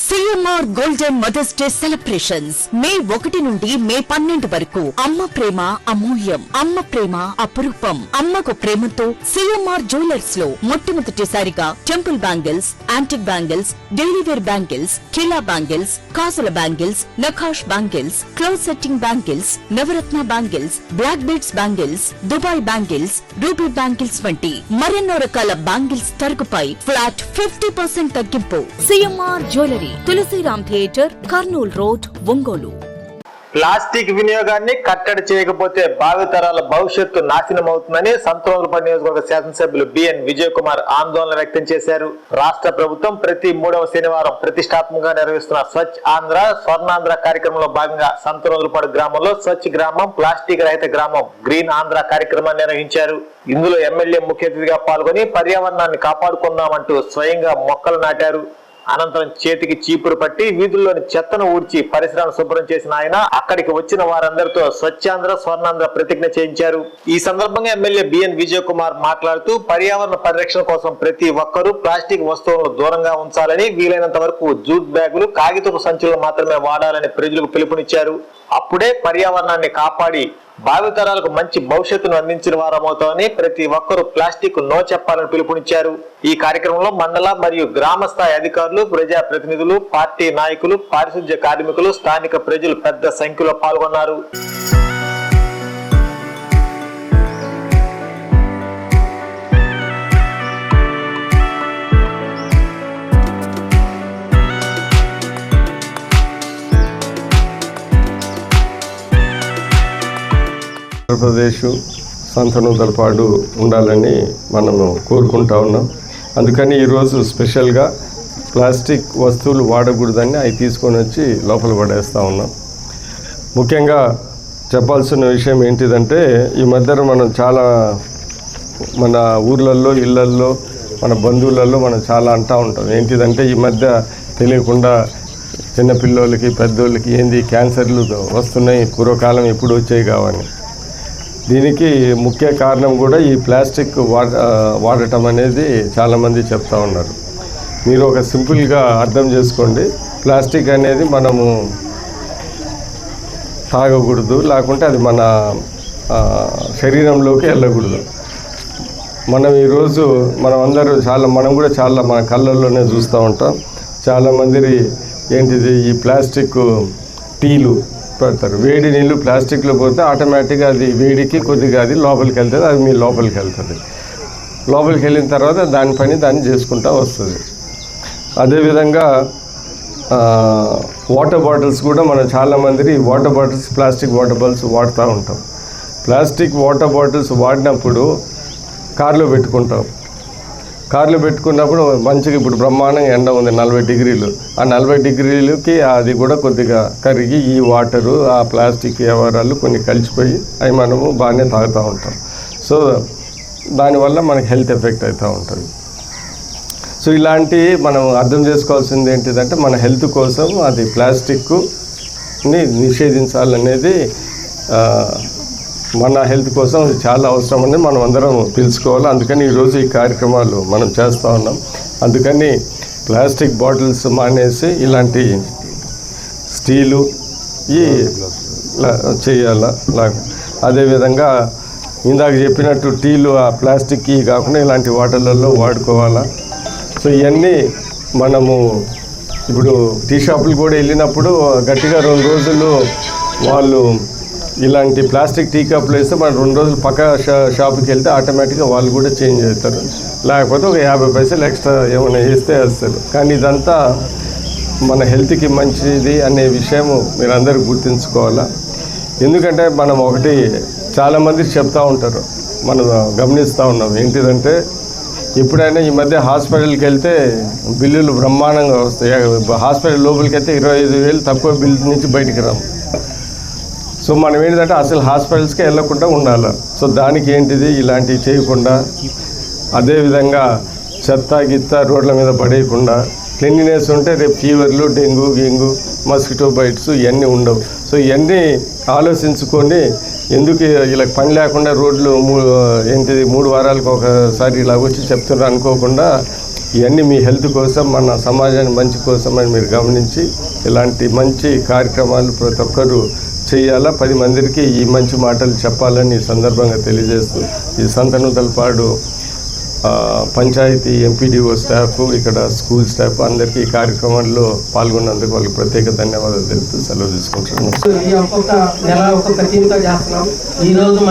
CMR Golden Mother's Day Celebrations May 1 నుండి మే 12 వరకు అమ్మ ప్రేమ అమూల్యం అమ్మ ప్రేమ అపురూపం అమ్మకు ప్రేమతో CMR జ్యువెలర్స్ లో మొట్టమొదటిసారిగా temple bangles antique bangles daily wear bangles కిలా బ్యాంగిల్స్ కాసుల బ్యాంగిల్స్ నఖాష్ బ్యాంగిల్స్ క్లోజ్ సెట్టింగ్ బ్యాంగిల్స్ నవరత్న bangles black beads bangles Dubai bangles ruby bangles వంటి మరెన్నో రకాల బ్యాంగిల్స్ తరుగుపై ఫ్లాట్ 50% తగ్గింపు CMR jewellery Tulasiram theatre Kurnool road Ongole. Plastic వినియోగాన్ని కట్టడి చేయకపోతే భావితరాల భవిష్యత్తు నాశనం అవుతుందని సంతనూరుపల్లి నియోజకవర్గ శాసనసభ్యులు బిఎన్ విజయ్ కుమార్ ఆందోళన వ్యక్తం చేశారు. రాష్ట్ర ప్రభుత్వం ప్రతి 3వ శనివారం ప్రతిష్టాత్మకంగా నిర్వహిస్తున్న స్వచ్ఛ ఆంధ్ర స్వర్ణాంధ్ర కార్యక్రమంలో భాగంగా సంతనూరుపాడు గ్రామంలో స్వచ్ఛ గ్రామం ప్లాస్టిక్ రహిత గ్రామం గ్రీన్ ఆంధ్ర కార్యక్రమాన్ని నిర్వహించారు. ఇందులో ఎమ్మెల్యే ముఖ్య అతిథిగా పాల్గొని పర్యావరణాన్ని కాపాడుకుందామంటూ స్వయంగా మొక్కలు నాటారు. అనంతరం చేతికి చీపురు పట్టి వీధుల్లోని చెత్తను ఊడ్చి పరిసరాలను శుభ్రం చేసిన ఆయన అక్కడికి వచ్చిన వారందరితో స్వచ్ఛాంధ్ర స్వర్ణాంధ్ర ప్రతిజ్ఞ చేయించారు. ఈ సందర్భంగా ఎమ్మెల్యే బిఎన్ విజయ్ కుమార్ మాట్లాడుతూ పర్యావరణ పరిరక్షణ కోసం ప్రతి ఒక్కరూ ప్లాస్టిక్ వస్తువులను దూరంగా ఉంచాలని, వీలైనంత వరకు జూట్ బ్యాగులు కాగితపు సంచులను మాత్రమే వాడాలని ప్రజలకు పిలుపునిచ్చారు. అప్పుడే పర్యావరణాన్ని కాపాడి భావితరాలకు మంచి భవిష్యత్తును అందించిన వారమవుతామని, ప్రతి ఒక్కరూ ప్లాస్టిక్ నో చెప్పాలని పిలుపునిచ్చారు. ఈ కార్యక్రమంలో మండల మరియు గ్రామ స్థాయి అధికారులు, ప్రజా ప్రతినిధులు, పార్టీ నాయకులు, పారిశుధ్య కార్మికులు, స్థానిక ప్రజలు పెద్ద సంఖ్యలో పాల్గొన్నారు. ఆంధ్రప్రదేశ్ సంతనూతలపాడు ఉండాలని మనము కోరుకుంటా ఉన్నాం. అందుకని ఈరోజు స్పెషల్గా ప్లాస్టిక్ వస్తువులు వాడకూడదని అవి తీసుకొని వచ్చి లోపల పడేస్తూ ఉన్నాం. ముఖ్యంగా చెప్పాల్సిన విషయం ఏంటిదంటే, ఈ మధ్యన మనం చాలా మన ఊర్లలో ఇళ్ళల్లో మన బంధువులలో మనం చాలా అంటూ ఉంటాం. ఏంటిదంటే ఈ మధ్య తెలియకుండా చిన్నపిల్లలకి పెద్దోళ్ళకి ఏంది క్యాన్సర్లు వస్తున్నాయి, పూర్వకాలం ఎప్పుడు వచ్చాయి కావని. దీనికి ముఖ్య కారణం కూడా ఈ ప్లాస్టిక్ వాడటం అనేది చాలామంది చెప్తా ఉన్నారు. మీరు ఒక సింపుల్గా అర్థం చేసుకోండి, ప్లాస్టిక్ అనేది మనము తాగకూడదు, లేకుంటే అది మన శరీరంలోకి వెళ్ళకూడదు. మనం ఈరోజు మనం కూడా చాలా మన కళ్ళల్లోనే చూస్తూ ఉంటాం. చాలామంది ఏంటిది ఈ ప్లాస్టిక్ టీలు పెడతారు. వేడి నీళ్ళు ప్లాస్టిక్లో పోతే ఆటోమేటిక్గా అది వేడికి కొద్దిగా అది లోపలికి వెళ్తుంది, అది మీ లోపలికి వెళ్తుంది. లోపలికి వెళ్ళిన తర్వాత దాని పని దాన్ని చేసుకుంటూ వస్తుంది. అదేవిధంగా వాటర్ బాటిల్స్ కూడా మనం చాలామంది water bottles plastic water bottles వాడుతూ ఉంటాం. ప్లాస్టిక్ వాటర్ బాటిల్స్ వాడినప్పుడు కార్లో పెట్టుకుంటాం. కార్లో పెట్టుకున్నప్పుడు మంచిగా ఇప్పుడు బ్రహ్మాండంగా ఎండ ఉంది 40 డిగ్రీలు. ఆ 40 డిగ్రీలకి అది కూడా కొద్దిగా కరిగి ఈ వాటరు ఆ ప్లాస్టిక్ వ్యవహారాలు కొన్ని కలిసిపోయి అవి మనము బాగానే తాగుతూ ఉంటాం. సో దానివల్ల మనకి హెల్త్ ఎఫెక్ట్ అవుతూ ఉంటుంది. సో ఇలాంటి మనం అర్థం చేసుకోవాల్సింది ఏంటిదంటే, మన హెల్త్ కోసం అది ప్లాస్టిక్ని నిషేధించాలనేది మన హెల్త్ కోసం చాలా అవసరం అనేది మనం అందరం తెలుసుకోవాలి. అందుకని ఈరోజు ఈ కార్యక్రమాలు మనం చేస్తూ ఉన్నాం. అందుకని ప్లాస్టిక్ బాటిల్స్ మానేసి ఇలాంటి స్టీలు చేయాలా. అదేవిధంగా ఇందాక చెప్పినట్టు టీలు ఆ ప్లాస్టిక్ కాకుండా ఇలాంటి వాటర్లలో వాడుకోవాలా. సో ఇవన్నీ మనము ఇప్పుడు టీ షాపులు కూడా వెళ్ళినప్పుడు గట్టిగా 2 రోజులు వాళ్ళు ఇలాంటి ప్లాస్టిక్ టీ కప్లు వేస్తే మనం 2 రోజులు పక్క షాప్కి వెళ్తే ఆటోమేటిక్గా వాళ్ళు కూడా చేంజ్ అవుతారు. లేకపోతే ఒక 50 పైసలు ఎక్స్ట్రా ఏమైనా వేస్తారు. కానీ ఇదంతా మన హెల్త్కి మంచిది అనే విషయం మీరు అందరూ గుర్తుంచుకోవాలా. ఎందుకంటే మనం ఒకటి చాలామంది చెప్తూ ఉంటారు, మనం గమనిస్తూ ఉన్నాం. ఏంటిదంటే ఎప్పుడైనా ఈ మధ్య హాస్పిటల్కి వెళ్తే బిల్లులు బ్రహ్మాండంగా వస్తాయి. హాస్పిటల్ లోపలికి వెళ్తే 25,000 తక్కువ బిల్లు నుంచి బయటికి రాము. సో మనం ఏంటంటే అసలు హాస్పిటల్స్కి వెళ్ళకుండా ఉండాలి. సో దానికి ఏంటిది ఇలాంటివి చేయకుండా, అదేవిధంగా చెత్త గిత్త రోడ్ల మీద పడేయకుండా క్లీన్లీనెస్ ఉంటే రేపు ఫీవర్లు, డెంగ్యూ, మస్కిటో బైట్స్ ఇవన్నీ ఉండవు. సో ఇవన్నీ ఆలోచించుకొని ఎందుకు ఇలా పని లేకుండా రోడ్లు 3 వారాలకు ఒకసారి ఇలా వచ్చి చెప్తున్నారు అనుకోకుండా ఇవన్నీ మీ హెల్త్ కోసం, మన సమాజానికి మంచి కోసం అని మీరు గమనించి ఇలాంటి మంచి కార్యక్రమాలు ప్రతి ఒక్కరూ చేయాలా, 10 మందికి ఈ మంచి మాటలు చెప్పాలని ఈ సందర్భంగా తెలియజేస్తూ ఈ సంతనూతలపాడు పంచాయతీ ఎంపీడీఓ స్టాఫ్, ఇక్కడ స్కూల్ స్టాఫ్ అందరికీ ఈ కార్యక్రమంలో పాల్గొన్నందుకు వాళ్ళకి ప్రత్యేక ధన్యవాదాలు తెలుపుతూ సెలవు తీసుకుంటున్నాను.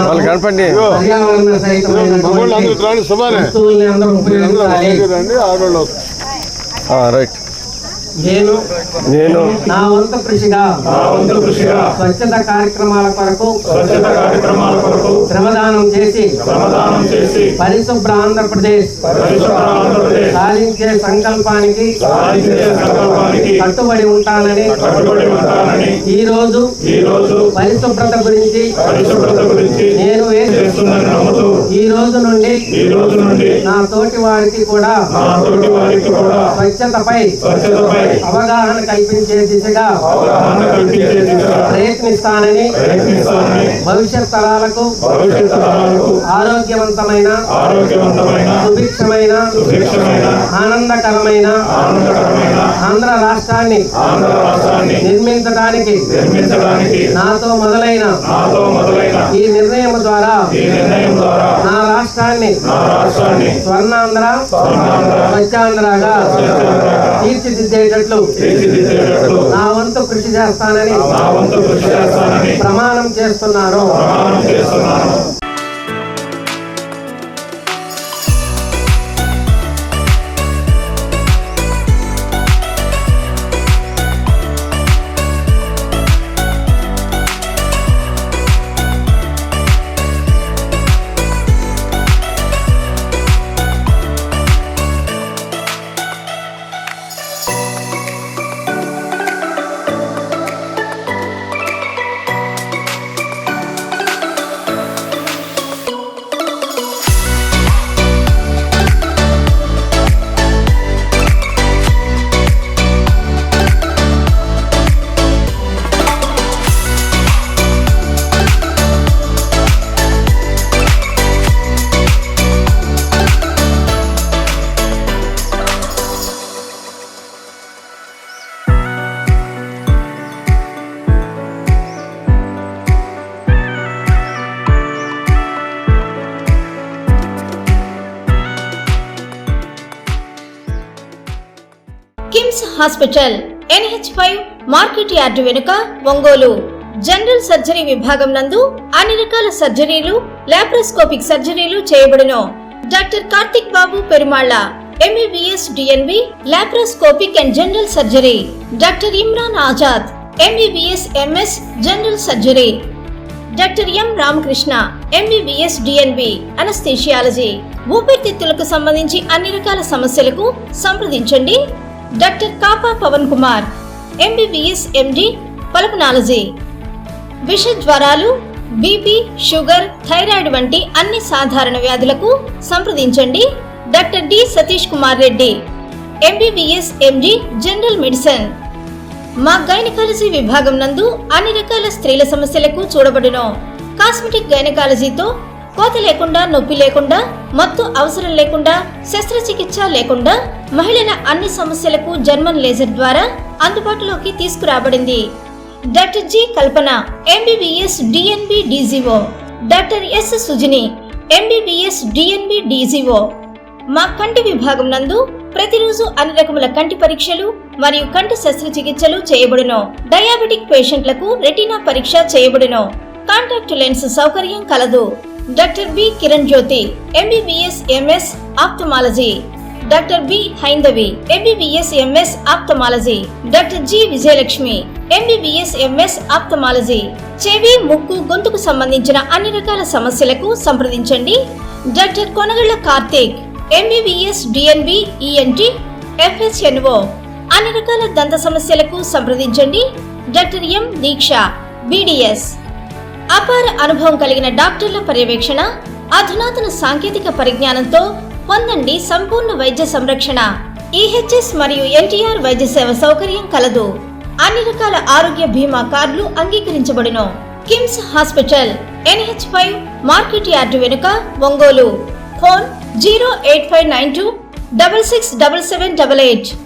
వాళ్ళు కనపండి. రైట్. నేను నా వంతు కృషిగా స్వచ్ఛత కార్యక్రమాల కొరకు శ్రమదానం చేసి పరిశుభ్ర ఆంధ్రప్రదేశ్ సాధించే సంకల్పానికి కట్టుబడి ఉంటానని ఈ రోజు పరిశుభ్రత గురించి నేను ఈ రోజు నుండి నా తోటి వారికి కూడా స్వచ్ఛతపై అవగాహన కల్పించే దిశగా ప్రయత్నిస్తానని భవిష్యత్ తరాలకు ఆరోగ్యవంతమైన సుభిక్షమైన ఆనందకరమైన ఆంధ్ర రాష్ట్రాన్ని నిర్మించడానికి నాతో మొదలైన ఈ నిర్ణయం ద్వారా నా రాష్ట్రాన్ని స్వర్ణాంధ్ర స్వచ్ఛాంధ్రగా తీర్చిదిద్దేటట్లు నా వంతు కృషి చేస్తానని ప్రమాణం చేస్తున్నాను. KIMS hospital NH5 market yard వెనుక ఒంగోలు. జనరల్ సర్జరీ విభాగం నందు అన్ని రకాల సర్జరీలు, లాప్రోస్కోపిక్ సర్జరీలు చేయబడును. Doctor Karthik Babu Perumalla MBBS DNB laparoscopic and general surgery. Doctor Imran Azad MBBS MS general surgery. Doctor M Ramakrishna MBBS DNB anaesthesiology. ఊపిరితిత్తులకు సంబంధించి అన్ని రకాల సమస్యలకు సంప్రదించండి. Doctor Kapa Pavan Kumar MBBS MD pulmonology. విష జ్వరాలు, బీపీ, షుగర్, థైరాయిడ్ వంటి అన్ని సాధారణ వ్యాధులకు సంప్రదించండి. Doctor D Satish Kumar Reddy MBBS MD general medicine. మా గైనకాలజీ విభాగం నందు అన్ని రకాల స్త్రీల సమస్యలకు చూడబడును. కాస్మెటిక్ గైనకాలజీతో కోత లేకుండా, నొప్పి లేకుండా, మత్తు అవసరం లేకుండా, శస్త్రచికిత్స లేకుండా మహిళల అన్ని సమస్యలకు జర్మన్ లేజర్ ద్వారా అందుబాటులోకి తీసుకురాబడింది. డాక్టర్ జి కల్పన MBBS DNB DGO. Doctor yes Sujini MBBS DNB DGO. మా కంటి విభాగం నందు ప్రతిరోజు అన్ని రకముల కంటి పరీక్షలు మరియు కంటి శస్త్రచికిత్సలు చేయబడును. డయాబెటిక్ పేషెంట్లకు రెటీనా పరీక్ష చేయబడును. కాంటాక్ట్ లెన్స్ సౌకర్యం కలదు. Doctor B Kiran Jyothi MBBS MS ophthalmology. Doctor B Haindavi MBBS MS ophthalmology. Doctor G Vijayalakshmi MBBS MS ophthalmology. చెవి, ముక్కు, గొంతుకు సంబంధించిన అన్ని రకాల సమస్యలకు సంప్రదించండి. Doctor Konagalla Karthik MBBS DNB ENT FHNO. అన్ని రకాల దంత సమస్యలకు సంప్రదించండి. Doctor M Deeksha BDS. అపార అనుభవం కలిగిన డాక్టర్ల పర్యవేక్షణ, అధునాతన సాంకేతిక పరిజ్ఞానంతో పొందండి సంపూర్ణ వైద్య సంరక్షణ. EHS మరియు NTR వైద్య సేవ సౌకర్యం కలదు. అన్ని రకాల ఆరోగ్య బీమా కార్డులు అంగీకరించబడును. KIMS hospital NH5 market yard వెనుక ఒంగోలు. ఫోన్ 08592 667788.